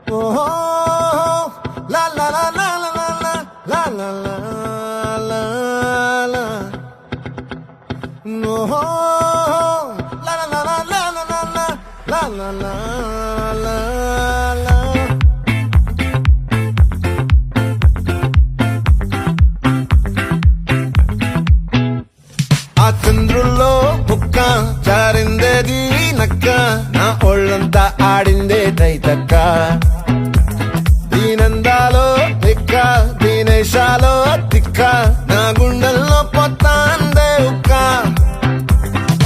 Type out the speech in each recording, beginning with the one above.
Oh, la la la la la la la la la la la. No, la la la la la la la la la la la la. ఆ చంద్రుల్లో ముక్క చారిందేది నక్క నా ఒళ్ళంతా ఆడిందే తైతక్క దీనందాలో తిక్క దీనేశాలో తిక్క నా గుండెల్లో పొత్తాందే ఉక్క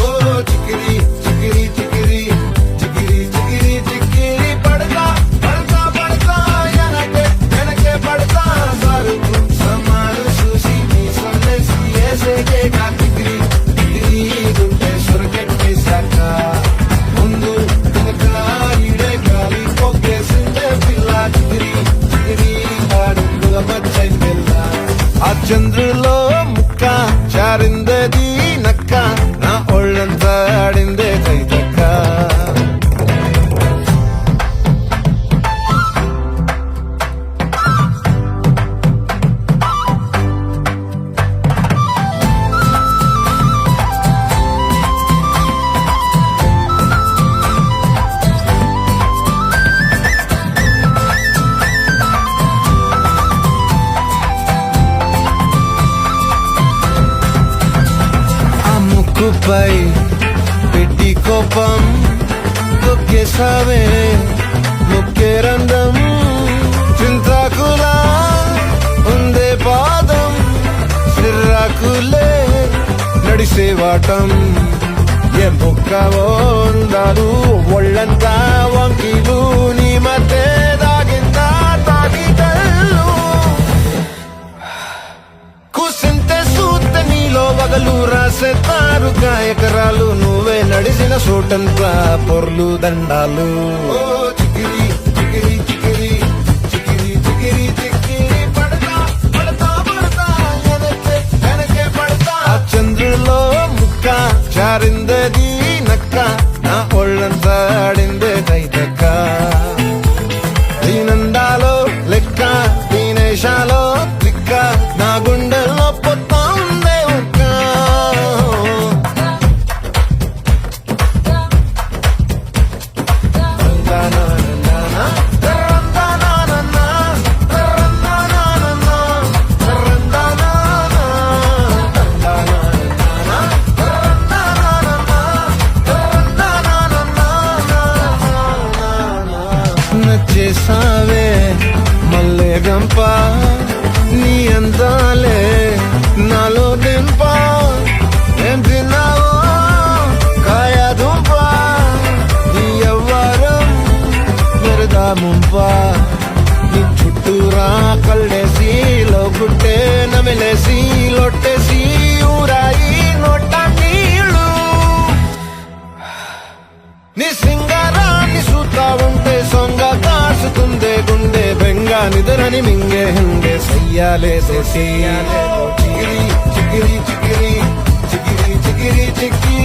ఓ చికిరి చికిరి చికిరి చికిరి చికిరి చికిరి పడతా పడతా పడతా వెనకే పడతా సరుకు సమాలు చూసి నీ సొల్లేసి ఏసేకే కాకిరి డిగ్రీ గుంటే సొరకెట్టేశాక ముందు వెనక ఈడే గాలి పొగ్గేసిందే పిల్ల చిగిరి చిగిరి ఆడుకుల మచ్చై పిల్ల ఆ చంద్రులో ముక్క చారిందేది నక్క నా ఒళ్ళంతా ఆడిందే కైతక్క ముక్కుపై పెట్టి కోపం తొక్కేసావే ముక్కే రంధ్రం చింతాకులా ఉందే పాదం సిర్రాకులే నడిసేవాటం ఏ బొక్కవో ఉండాలు ఒళ్ళంతా వంకీలు నీ మధ్య దాగిందా తాగిటల్లు కూసింతే సూత్తే నీలో వగలు రాసేతారు గాయకరాలు నువ్వే నడిసిన సోటంతా పొర్లు దండాలు ఓ చికిరి చికిరి చికిరి చికిరి చికిరి చికిరి పడతా పడతా పడతా వెనకే పడతా ఆ చంద్రులో ముక్క చారిందేది నక్క నా ఒళ్ళంతా ఆడిందే కైతక్క దీనందాలో లెక్క దీనేశాలో లిక్క నా గుండెల్లో పొత్తా ఉందే ఉక్క నచ్చేసావే మల్లె గంప నీ అందాలే నాలో దింప ఏం తిన్నావో కాయ దుంప నీ ఎవ్వరం మెరదా ముంప నీ చుట్టూరా కళ్ళేసి లోగుట్టే నమిలేసి లొట్టేసి ఊరాయి నోట నీళ్ళు నీ సింగారాన్ని చూస్తా ఉంటే సొంగ కాసుకుందే గుండె బెంగ నిద్రని మింగే హండే సయ్యాలేసే చిగిరి చిగిరి చిగిరి చిగిరి చిగిరి చిగిరి